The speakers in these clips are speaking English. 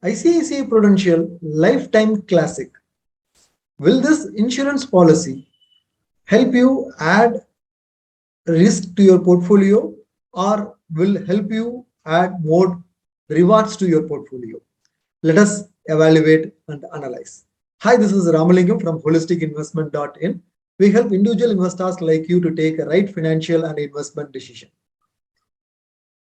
ICICI Prudential Lifetime Classic. Will this insurance policy help you add risk to your portfolio or will help you add more rewards to your portfolio? Let us evaluate and analyze. Hi, this is Ramalingam from holisticinvestment.in. We help individual investors like you to take a right financial and investment decision.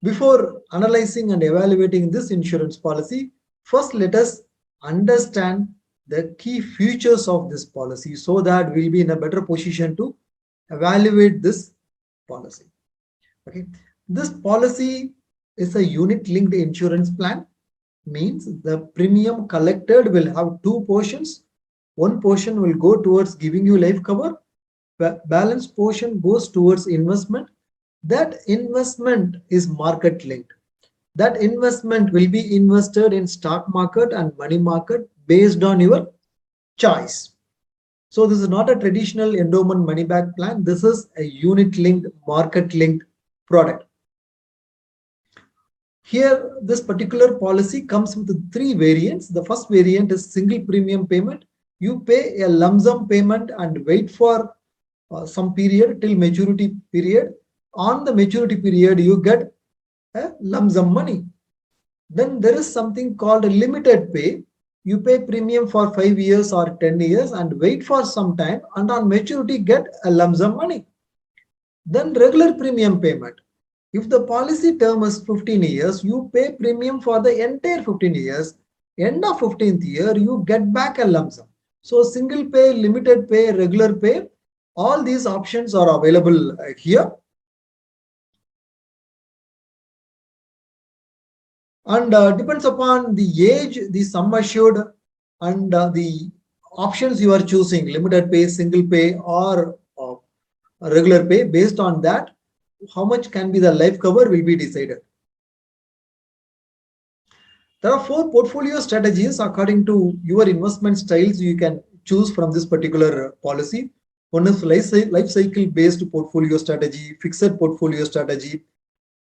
Before analyzing and evaluating this insurance policy, first let us understand the key features of this policy so that we'll be in a better position to evaluate this policy. Okay, this policy is a unit linked insurance plan, means the premium collected will have two portions. One portion will go towards giving you life cover, balance portion goes towards investment. That investment is market linked. That investment will be invested in stock market and money market based on your choice. So this is not a traditional endowment money back plan. This is a unit linked, market linked product. Here, this particular policy comes with three variants. The first variant is single premium payment. You pay a lump sum payment and wait for some period till maturity period. On the maturity period, you get a lump sum money. Then there is something called a limited pay. You pay premium for 5 years or 10 years and wait for some time, and on maturity get a lump sum money. Then regular premium payment. If the policy term is 15 years, you pay premium for the entire 15 years. End of 15th year, you get back a lump sum. So single pay, limited pay, regular pay, all these options are available here. And depends upon the age, the sum assured, and the options you are choosing, limited pay, single pay, or regular pay. Based on that, how much can be the life cover will be decided. There are 4 portfolio strategies according to your investment styles you can choose from this particular policy. One is life cycle based portfolio strategy, fixed portfolio strategy,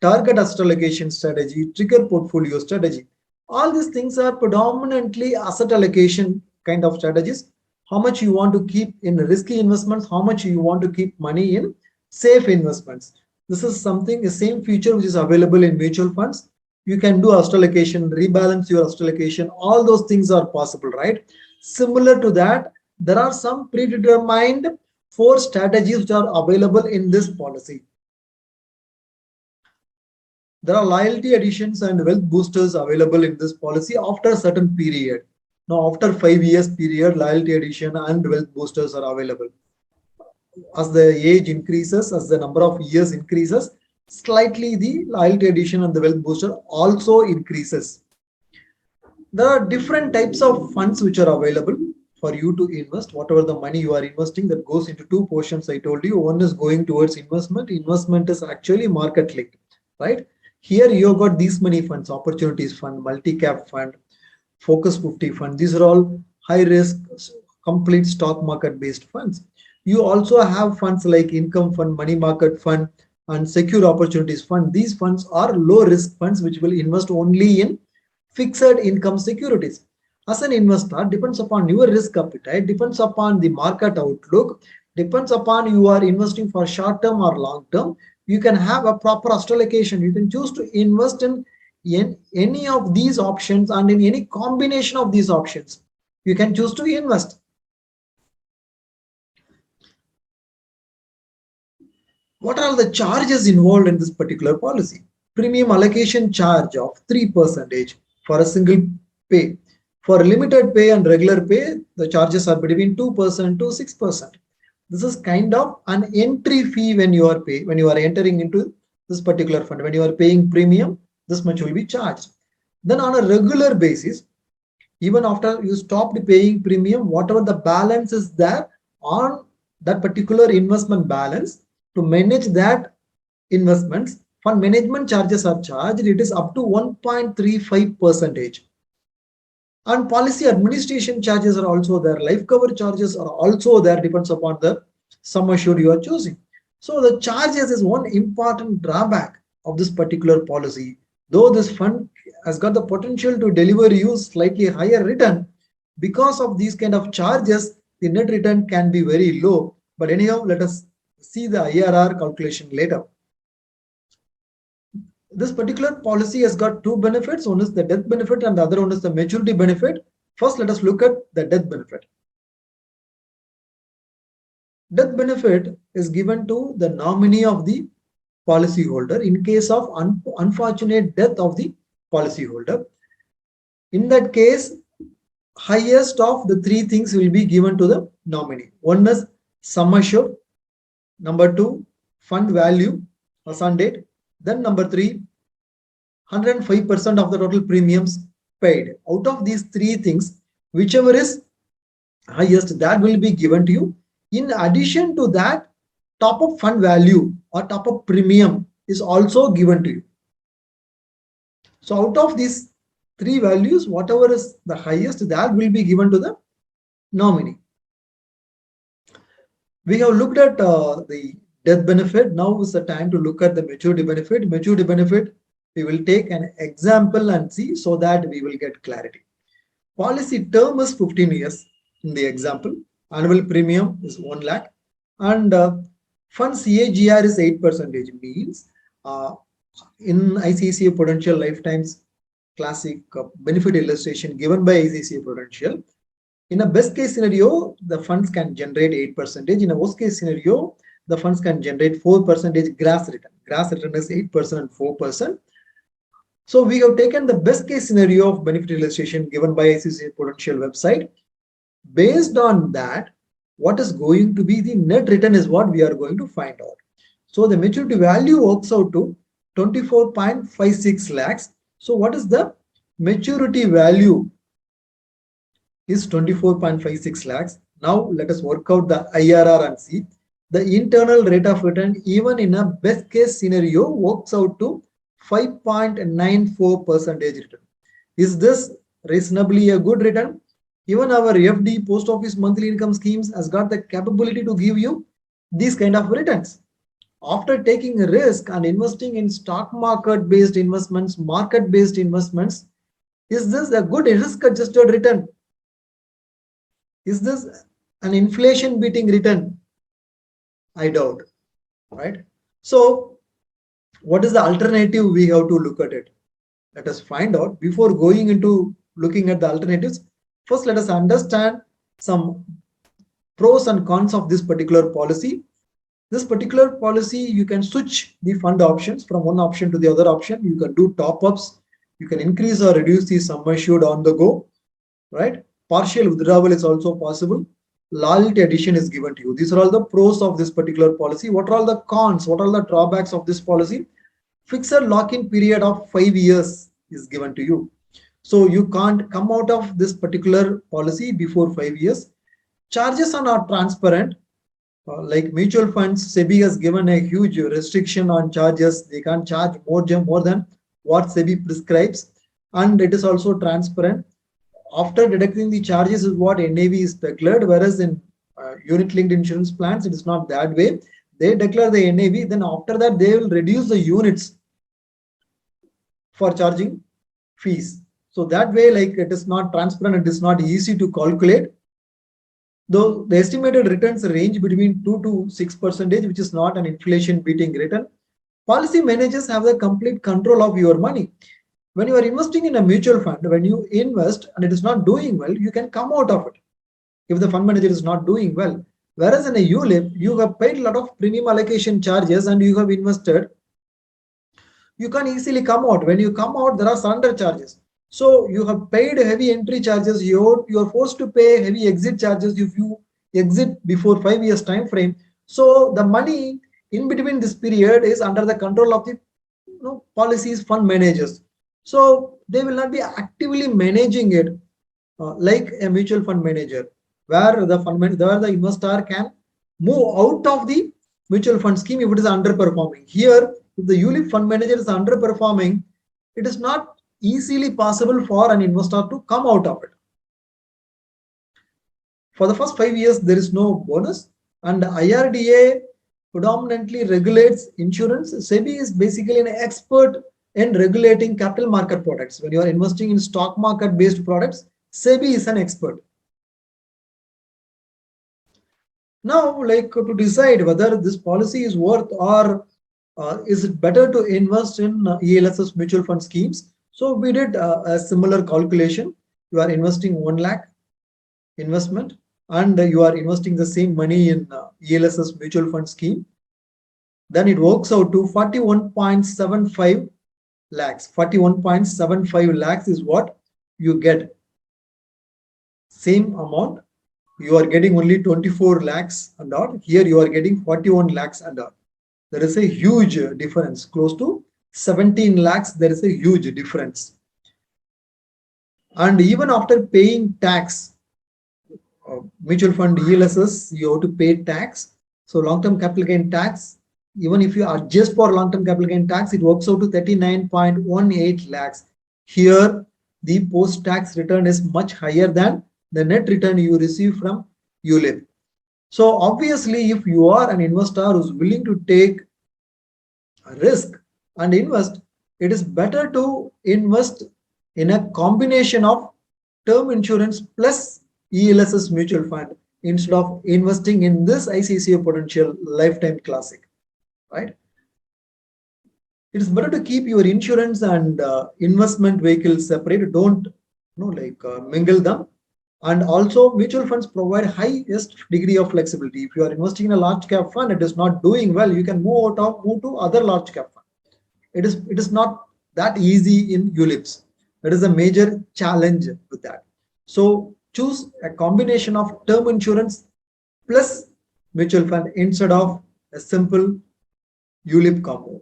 target asset allocation strategy, trigger portfolio strategy. All these things are predominantly asset allocation kind of strategies. How much you want to keep in risky investments, how much you want to keep money in safe investments. This is something, the same feature which is available in mutual funds. You can do asset allocation, rebalance your asset allocation. All those things are possible, right? Similar to that, there are some predetermined 4 strategies which are available in this policy. There are loyalty additions and wealth boosters available in this policy after a certain period. Now, after 5 years period, loyalty addition and wealth boosters are available. As the age increases, as the number of years increases, slightly the loyalty addition and the wealth booster also increases. There are different types of funds which are available for you to invest. Whatever the money you are investing, that goes into 2 portions. I told you, one is going towards investment. Investment is actually market linked, right? Here you got these many funds: opportunities fund, multi-cap fund, focus 50 fund. These are all high risk, complete stock market based funds. You also have funds like income fund, money market fund, and secure opportunities fund. These funds are low risk funds which will invest only in fixed income securities. As an investor, depends upon your risk appetite, depends upon the market outlook, depends upon you are investing for short term or long term. You can have a proper asset allocation. You can choose to invest in any of these options and in any combination of these options. You can choose to invest. What are the charges involved in this particular policy? Premium allocation charge of 3% for a single pay. For limited pay and regular pay, the charges are between 2% to 6%. This is kind of an entry fee when you are entering into this particular fund. When you are paying premium, this much will be charged. Then on a regular basis, even after you stopped paying premium, whatever the balance is there on that particular investment balance, to manage that investments, fund management charges are charged. It is up to 1.35%. And policy administration charges are also there. Life cover charges are also there, depends upon the sum assured you are choosing. So the charges is one important drawback of this particular policy. Though this fund has got the potential to deliver you slightly higher return. Because of these kind of charges, the net return can be very low. But anyhow, let us see the IRR calculation later. This particular policy has got two benefits. One is the death benefit and the other one is the maturity benefit. First, let us look at the death benefit. Death benefit is given to the nominee of the policyholder in case of unfortunate death of the policyholder. In that case, highest of the three things will be given to the nominee. One is sum assured, number two, fund value as on date, then number three, 105% of the total premiums paid. Out of these three things, whichever is highest, that will be given to you. In addition to that, top-up fund value or top-up premium is also given to you. So out of these three values, whatever is the highest, that will be given to the nominee. We have looked at the death benefit. Now is the time to look at the maturity benefit. Maturity benefit, we will take an example and see so that we will get clarity. Policy term is 15 years in the example. Annual premium is 1 lakh and fund CAGR is 8%, means in ICICI Prudential Lifetime's classic benefit illustration given by ICICI Prudential, in a best case scenario, the funds can generate 8%. In a worst case scenario, the funds can generate 4% gross return. Gross return is 8% and 4%. So we have taken the best case scenario of benefit illustration given by ICICI Prudential website. Based on that, what is going to be the net return is what we are going to find out. So the maturity value works out to 24.56 lakhs. So what is the maturity value? Is 24.56 lakhs. Now let us work out the IRR and see. The internal rate of return even in a best case scenario works out to 5.94% return. Is this reasonably a good return? Even our FD, post office monthly income schemes, has got the capability to give you these kind of returns. After taking a risk and investing in stock market based investments, market based investments, is this a good risk adjusted return? Is this an inflation beating return? I doubt, right? So what is the alternative? We have to look at it. Let us find out. Before going into looking at the alternatives, first let us understand some pros and cons of this particular policy. This particular policy, you can switch the fund options from one option to the other option. You can do top-ups. You can increase or reduce the sum assured on the go, right? Partial withdrawal is also possible. Loyalty addition is given to you. These are all the pros of this particular policy. What are all the cons? What are the drawbacks of this policy? Fixed lock-in period of 5 years is given to you. So you can't come out of this particular policy before 5 years. Charges are not transparent. Like mutual funds, SEBI has given a huge restriction on charges. They can't charge more than what SEBI prescribes. And it is also transparent. After deducting the charges is what NAV is declared, whereas in unit-linked insurance plans, it is not that way. They declare the NAV, then after that, they will reduce the units for charging fees. So that way, like it is not transparent, it is not easy to calculate. Though the estimated returns range between 2 to 6%, which is not an inflation beating return. Policy managers have the complete control of your money. When you are investing in a mutual fund, when you invest and it is not doing well, you can come out of it if the fund manager is not doing well. Whereas in a ULIP, you have paid a lot of premium allocation charges and you have invested. You can easily come out. When you come out, there are surrender charges. So you have paid heavy entry charges. You are forced to pay heavy exit charges if you exit before 5 years time frame. So the money in between this period is under the control of the policies fund managers. So they will not be actively managing it like a mutual fund manager, where the investor can move out of the mutual fund scheme if it is underperforming. Here, if the ULIP fund manager is underperforming, it is not easily possible for an investor to come out of it. For the first 5 years, there is no bonus, and IRDA predominantly regulates insurance. SEBI is basically an expert in regulating capital market products. When you are investing in stock market based products, SEBI is an expert. Now, like to decide whether this policy is worth or is it better to invest in ELSS mutual fund schemes? So we did a similar calculation. You are investing 1 lakh investment and you are investing the same money in ELSS mutual fund scheme. Then it works out to 41.75 lakhs. 41.75 lakhs is what you get. Same amount, you are getting only 24 lakhs and odd. Here you are getting 41 lakhs and odd. There is a huge difference, close to 17 lakhs. There is a huge difference. And even after paying tax, mutual fund ELSS, you have to pay tax. So long-term capital gain tax, even if you adjust for long-term capital gain tax, it works out to 39.18 lakhs. Here, the post-tax return is much higher than the net return you receive from ULIP. So obviously, if you are an investor who's willing to take a risk and invest, it is better to invest in a combination of term insurance plus ELSS mutual fund instead of investing in this ICICI Prudential Lifetime Classic, right? It is better to keep your insurance and investment vehicles separate. Don't mingle them. And also, mutual funds provide highest degree of flexibility. If you are investing in a large cap fund, it is not doing well, you can move to other large cap fund. It is not that easy in ULIPs. That is a major challenge with that. So choose a combination of term insurance plus mutual fund instead of a simple ULIP combo.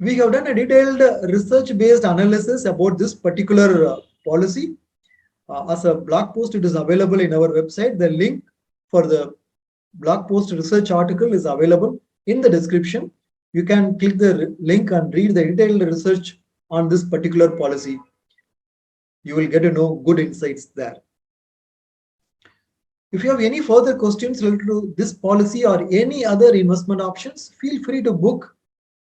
We have done a detailed research-based analysis about this particular policy. As a blog post, it is available in our website. The link for the blog post research article is available in the description. You can click the link and read the detailed research on this particular policy. You will get to know good insights there. If you have any further questions related to this policy or any other investment options, feel free to book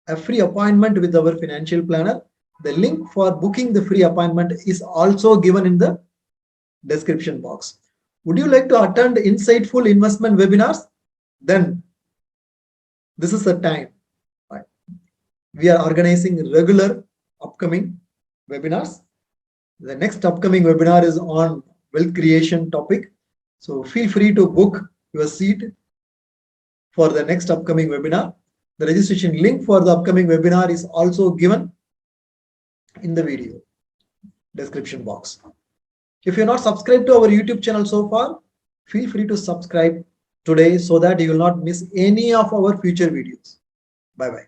a free appointment with our financial planner. The link for booking the free appointment is also given in the description box. Would you like to attend insightful investment webinars? Then this is the time. We are organizing regular upcoming webinars. The next upcoming webinar is on wealth creation topic. So feel free to book your seat for the next upcoming webinar. The registration link for the upcoming webinar is also given in the video description box. If you're not subscribed to our YouTube channel so far, feel free to subscribe today so that you will not miss any of our future videos. Bye-bye.